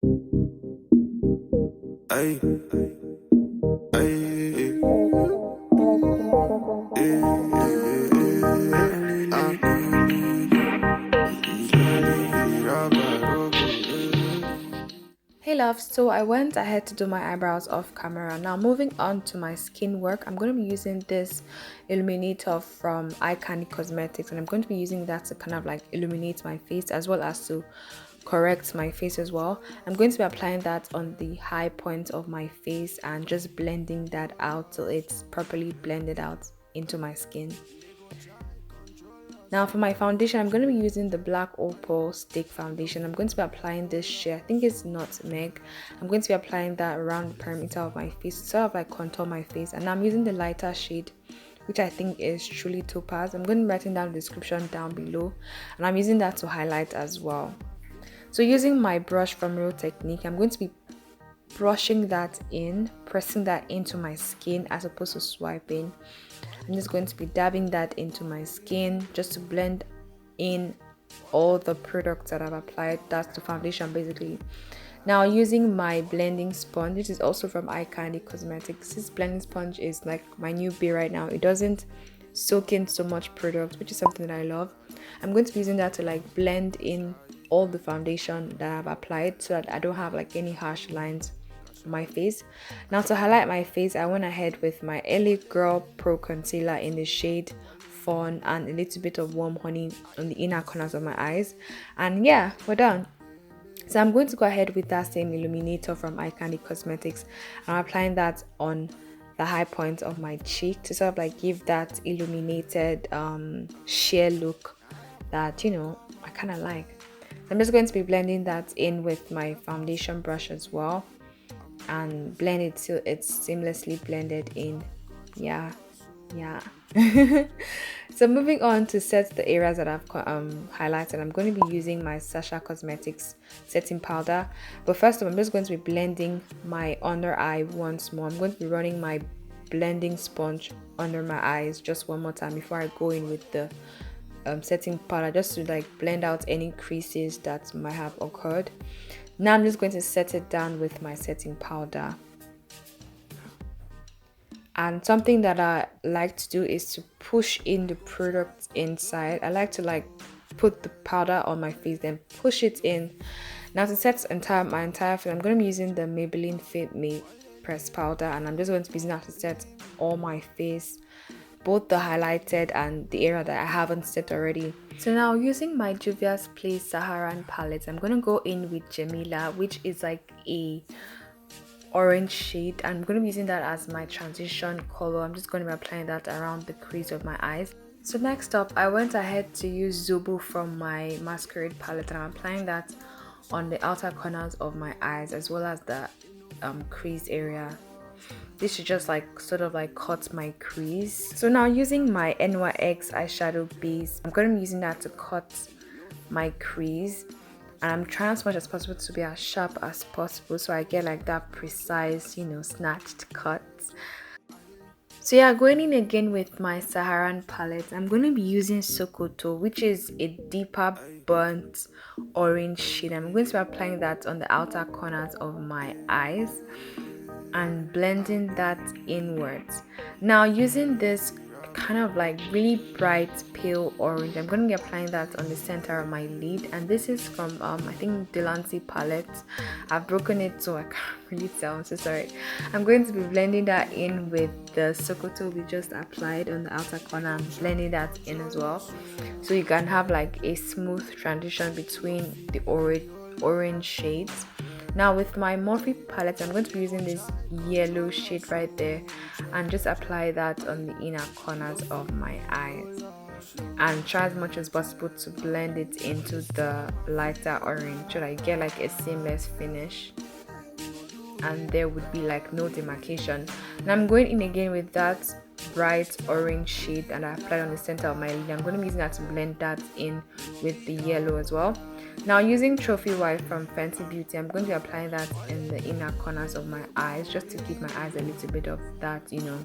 Ay, ay, Hey love, so I went ahead to do my eyebrows off camera. Now moving on to my skin work, I'm going to be using this illuminator from Cosmetics, and I'm going to be using that to kind of like illuminate my face as well as to correct my face as well. I'm going to be applying that on the high point of my face and just blending that out till it's properly blended out into my skin. Now for my foundation, I'm going to be using the black Opal stick foundation. I'm going to be applying this shade. I think it's Nutmeg. I'm going to be applying that around the perimeter of my face to sort of like contour my face. And I'm using the lighter shade, which I think is truly topaz. I'm going to be writing down the description down below, and I'm using that to highlight as well. So using my brush from Real Technique, I'm going to be brushing that in, pressing that into my skin as opposed to swiping. I'm just going to be dabbing that into my skin just to blend in all the products that I've applied. That's the foundation basically. Now using my blending sponge, this is also from Cosmetics. This blending sponge is like my newbie right now. It doesn't soak in so much product, which is something that I love. I'm going to be using that to like blend in all the foundation that I've applied so that I don't have like any harsh lines on my face. Now to highlight my face, I went ahead with my LA Girl Pro Concealer in the shade Fawn and a little bit of warm honey on the inner corners of my eyes, and yeah, we're done. So I'm going to go ahead with that same illuminator from Cosmetics, and I'm applying that on the high point of my cheek to sort of like give that illuminated sheer look that, you know, I kind of like. I'm just going to be blending that in with my foundation brush as well and blend it till it's seamlessly blended in. Yeah. So moving on to set the areas that I've highlighted, I'm going to be using my Sachacosmetics setting powder. But first of all, I'm just going to be blending my under eye once more. I'm going to be running my blending sponge under my eyes just one more time before I go in with the setting powder, just to like blend out any creases that might have occurred. Now I'm just going to set it down with my setting powder. And something that I like to do is to push in the product inside. I like to like put the powder on my face, then push it in. Now to set my entire face, I'm going to be using the Maybelline Fit Me pressed powder, and I'm just going to be using that to set all my face, both the highlighted and the area that I haven't set already. So now using my Juviasplace Saharan palette, I'm going to go in with Jamila, which is like a orange shade. I'm going to be using that as my transition color. I'm just going to be applying that around the crease of my eyes. So next up, I went ahead to use Zobo from my Masquerade palette, and I'm applying that on the outer corners of my eyes as well as the crease area. This should just like sort of like cut my crease. So now using my NYX eyeshadow base, I'm going to be using that to cut my crease, and I'm trying as much as possible to be as sharp as possible so I get like that precise, you know, snatched cuts. So yeah, going in again with my Saharan palette, I'm going to be using Sokoto, which is a deeper burnt orange shade. I'm going to be applying that on the outer corners of my eyes and blending that inwards. Now using this kind of like really bright pale orange, I'm going to be applying that on the center of my lid, and this is from I think Delancibeauty palette. I've broken it so I can't really tell, I'm so sorry. I'm going to be blending that in with the Sokoto we just applied on the outer corner. I'm blending that in as well so you can have like a smooth transition between the orange shades. Now with my Morphe palette, I'm going to be using this yellow shade right there and just apply that on the inner corners of my eyes, and try as much as possible to blend it into the lighter orange so that you get like a seamless finish and there would be like no demarcation. Now I'm going in again with that bright orange shade and I applied on the center of my lid. I'm going to be using that to blend that in with the yellow as well. Now using Trophy White from Fentybeauty, I'm going to be applying that in the inner corners of my eyes just to give my eyes a little bit of that, you know,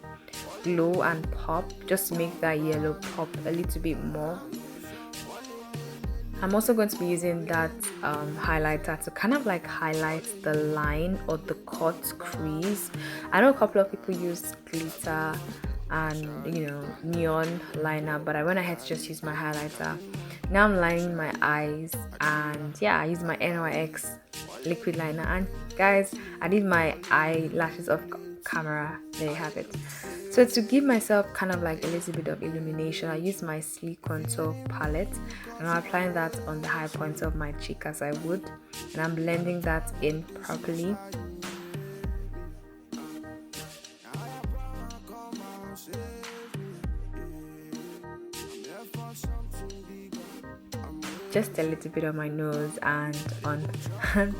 glow and pop, just to make that yellow pop a little bit more. I'm also going to be using that highlighter to kind of like highlight the line or the cut crease. I know a couple of people use glitter and neon liner, but I went ahead to just use my highlighter. Now I'm lining my eyes, and yeah, I use my NYX liquid liner. And guys, I did my eyelashes off camera. There you have it. So to give myself kind of like a little bit of illumination, I use my Sleek Contour palette, and I'm applying that on the high points of my cheek as I would, and I'm blending that in properly. Just a little bit on my nose and on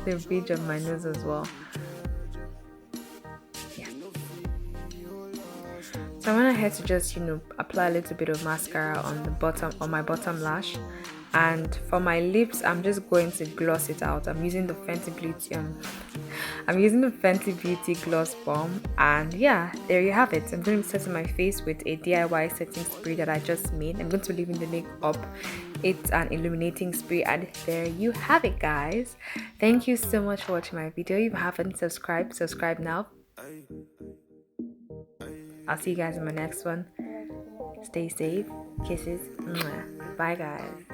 the bridge of my nose as well. Yeah. So I went ahead to just apply a little bit of mascara on the bottom, on my bottom lash, and for my lips I'm just going to gloss it out. I'm using the Fenty Beauty Gloss Balm, and yeah, there you have it. I'm going to be setting my face with a DIY setting spray that I just made. I'm going to be leaving the link up. It's an illuminating spray, and there you have it, guys. Thank you so much for watching my video. If you haven't subscribed, subscribe now. I'll see you guys in my next one. Stay safe. Kisses. Bye, guys.